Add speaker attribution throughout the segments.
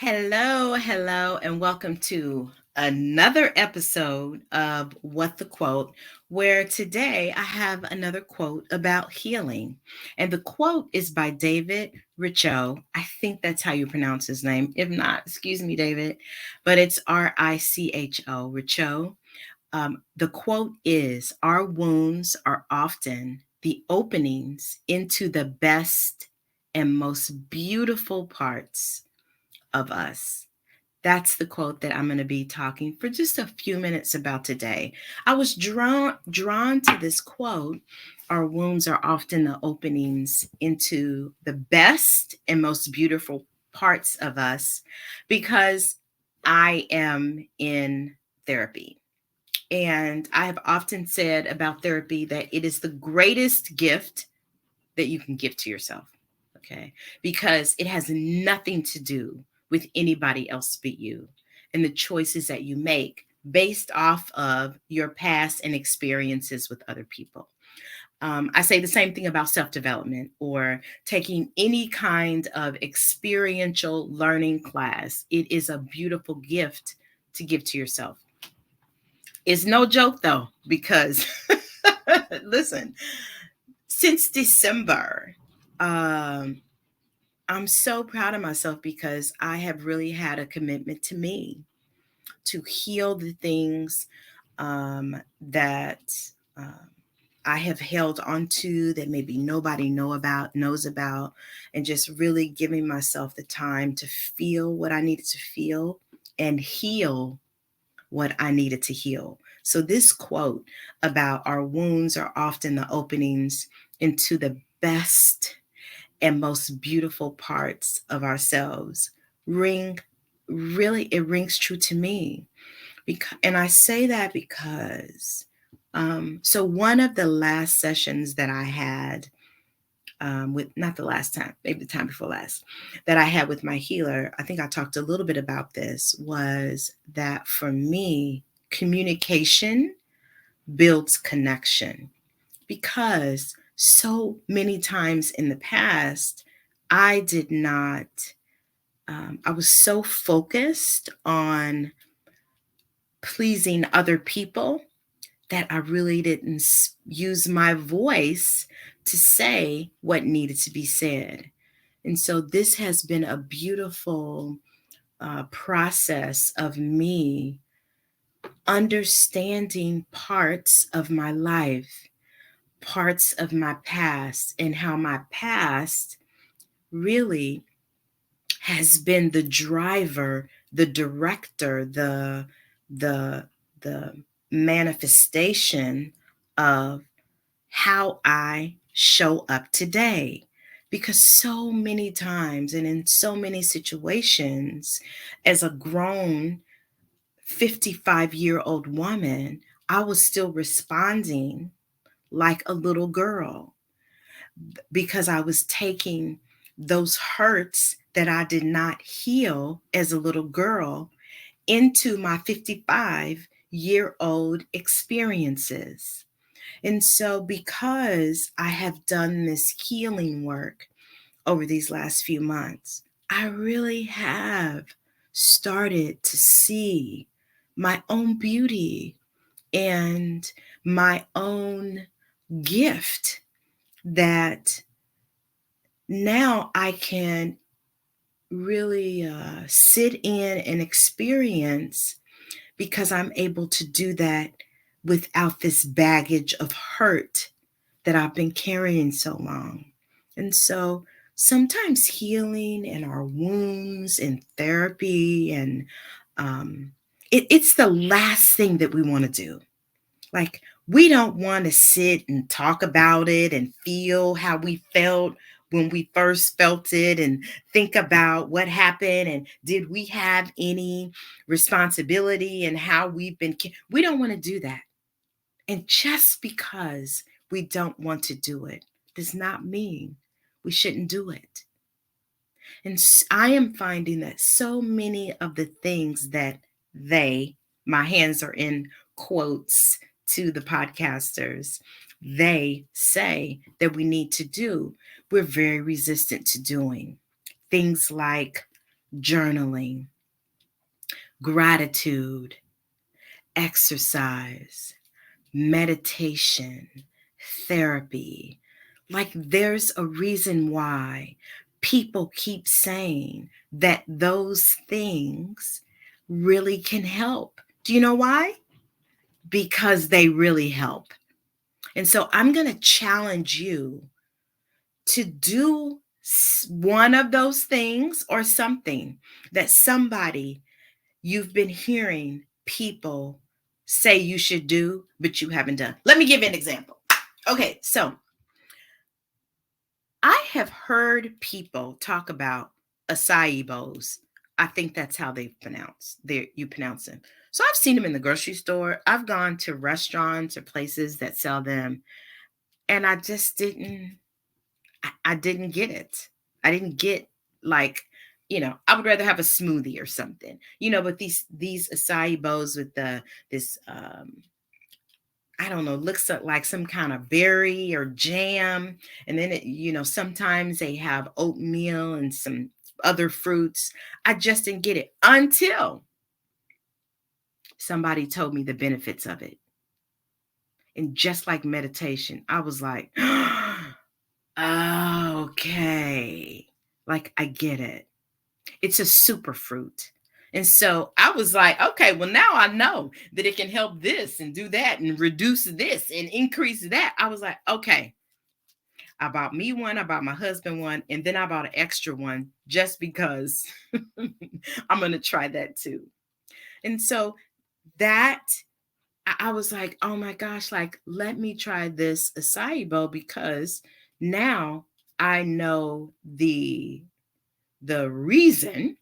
Speaker 1: Hello, and welcome to another episode of What the Quote, where today I have another quote about healing. And the quote is by David Richo. I think that's how you pronounce his name. If not, excuse me, David, but it's Richo, Richo. The quote is: Our wounds are often the openings into the best and most beautiful parts of us. That's the quote that I'm going to be talking for just a few minutes about today. I was drawn to this quote. Our wounds are often the openings into the best and most beautiful parts of us because I am in therapy. And I have often said about therapy that it is the greatest gift that you can give to yourself. Okay. Because it has nothing to do with anybody else but you and the choices that you make based off of your past and experiences with other people. I say the same thing about self development or taking any kind of experiential learning class. It is a beautiful gift to give to yourself. It's no joke though, because listen, since December, um, I'm so proud of myself because I have really had a commitment to me to heal the things that um, I have held onto that maybe nobody knows about, and just really giving myself the time to feel what I needed to feel and heal what I needed to heal. So this quote about our wounds are often the openings into the best and most beautiful parts of ourselves ring really it rings true to me. And I say that because so one of the last sessions that I had with, not the last time, maybe the time before last, that I had with my healer, I think I talked a little bit about this, was that for me, communication builds connection. Because so many times in the past, I did not, I was so focused on pleasing other people that I really didn't use my voice to say what needed to be said. And so this has been a beautiful process of me understanding parts of my life, parts of my past, and how my past really has been the driver, the director, the the manifestation of how I show up today. Because so many times and in so many situations, as a grown 55-year-old woman, I was still responding like a little girl because I was taking those hurts that I did not heal as a little girl into my 55-year-old experiences. And so, because I have done this healing work over these last few months, I really have started to see my own beauty and my own gift that now I can really sit in and experience because I'm able to do that without this baggage of hurt that I've been carrying so long. And so sometimes healing and our wounds and therapy and it's the last thing that we want to do. Like, we don't want to sit and talk about it and feel how we felt when we first felt it and think about what happened and did we have any responsibility and how we've been. We don't want to do that. And just because we don't want to do it does not mean we shouldn't do it. And I am finding that so many of the things that my hands are in quotes to the podcasters, they say that we need to do, we're very resistant to doing. Things like journaling, gratitude, exercise, meditation, therapy. Like there's a reason why people keep saying that those things really can help. Do you know why? Because they really help. And so I'm going to challenge you to do one of those things or something that somebody you've been hearing people say you should do, but you haven't done. Let me give you an example. Okay, so I have heard people talk about acai bowls. I think that's how you pronounce them. So I've seen them in the grocery store. I've gone to restaurants or places that sell them, and I just I didn't get it. I didn't get like, I would rather have a smoothie or something, but these acai bowls with this I don't know, looks like some kind of berry or jam. And then sometimes they have oatmeal and some other fruits. I just didn't get it until somebody told me the benefits of it. And just like meditation, I was like, okay, like I get it. It's a superfruit. And so I was like, okay, well, now I know that it can help this and do that and reduce this and increase that. I was like, okay, I bought me one, I bought my husband one, and then I bought an extra one just because I'm going to try that too. And so that I was like, oh my gosh, like, let me try this acai bowl because now I know the reason.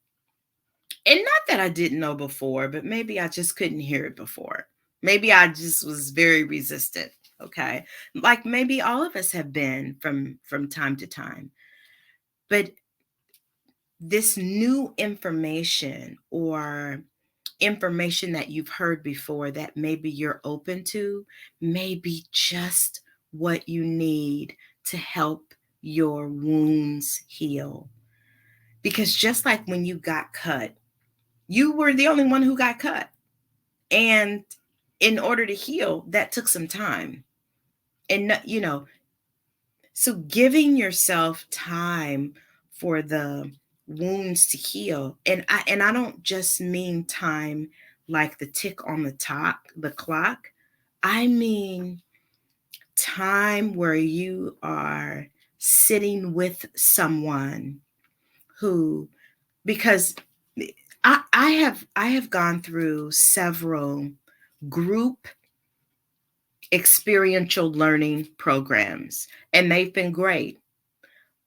Speaker 1: And not that I didn't know before, but maybe I just couldn't hear it before. Maybe I just was very resistant. Okay. Like maybe all of us have been from time to time. But this new information or information that you've heard before that maybe you're open to may be just what you need to help your wounds heal. Because just like when you got cut, you were the only one who got cut. And in order to heal, that took some time. And, so giving yourself time for the wounds to heal. And I don't just mean time like the tick on the clock. I mean time where you are sitting with someone who, because I have gone through several group experiential learning programs, and they've been great.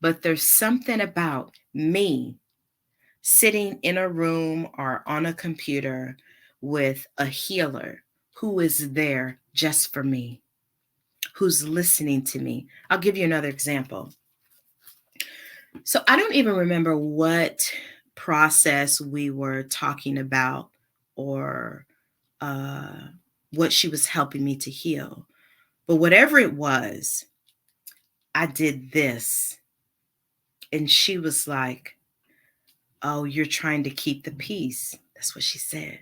Speaker 1: But there's something about me sitting in a room or on a computer with a healer who is there just for me, who's listening to me. I'll give you another example. So I don't even remember what process we were talking about or what she was helping me to heal. But whatever it was, I did this. And she was like, oh, you're trying to keep the peace. That's what she said.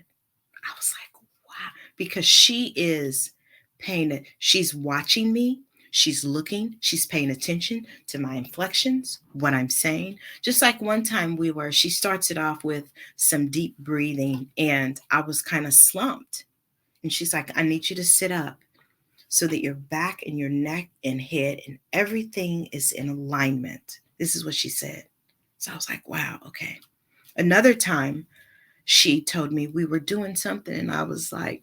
Speaker 1: I was like, wow. Because she is paying it. She's watching me. She's looking. She's paying attention to my inflections, what I'm saying. Just like one time she starts it off with some deep breathing and I was kind of slumped. And she's like, I need you to sit up so that your back and your neck and head and everything is in alignment. This is what she said. So I was like, wow, okay. Another time she told me we were doing something and I was like,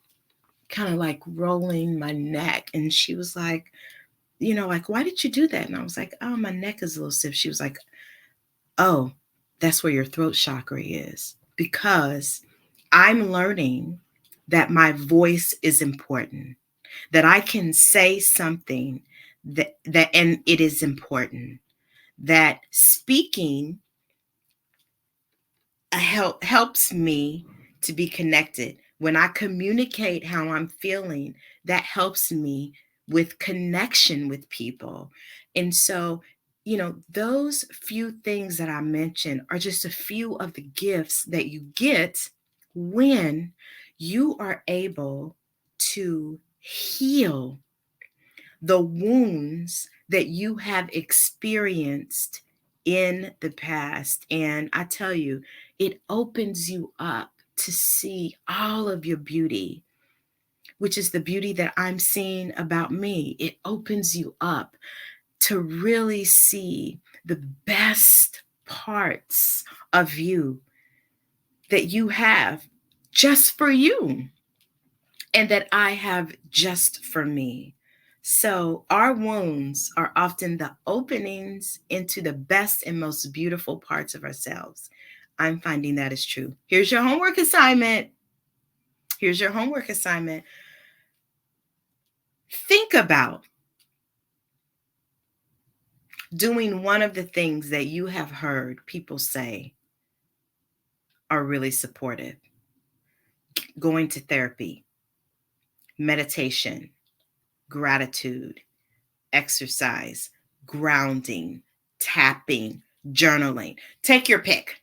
Speaker 1: kind of like rolling my neck. And she was like, like, why did you do that? And I was like, oh, my neck is a little stiff. She was like, oh, that's where your throat chakra is. Because I'm learning that my voice is important, that I can say something that and it is important, that speaking helps me to be connected. When I communicate how I'm feeling, that helps me with connection with people. And so those few things that I mentioned are just a few of the gifts that you get when you are able to heal the wounds that you have experienced in the past. And I tell you, it opens you up to see all of your beauty, which is the beauty that I'm seeing about me. It opens you up to really see the best parts of you that you have just for you and that I have just for me. So, our wounds are often the openings into the best and most beautiful parts of ourselves. I'm finding that is true. Here's your homework assignment. Here's your homework assignment. Think about doing one of the things that you have heard people say are really supportive: going to therapy, meditation, gratitude, exercise, grounding, tapping, journaling. Take your pick.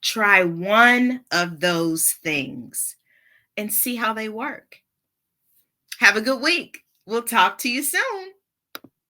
Speaker 1: Try one of those things and see how they work. Have a good week. We'll talk to you soon.